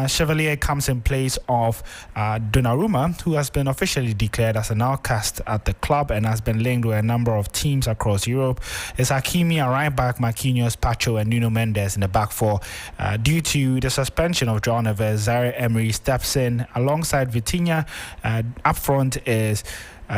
Chevalier comes in place of Donnarumma, who has been officially declared as an outcast at the club and has been linked with a number of teams across Europe. It's Hakimi, a right back, Marquinhos, Pacho and Nuno Mendes in the back four. Due to the suspension of John Neves, Zaire Emery steps in alongside Vitinha. Up front is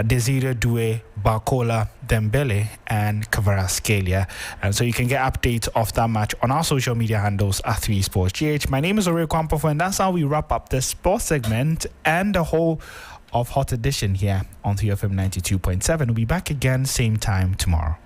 Desire Doué, Barcola, Dembele and Kvaratskhelia. And so you can get updates of that match on our social media handles at 3SportsGH. My name is Ore Kwampofo, and that's how we wrap up the sports segment and the whole of Hot Edition here on 3FM 92.7. We'll be back again same time tomorrow.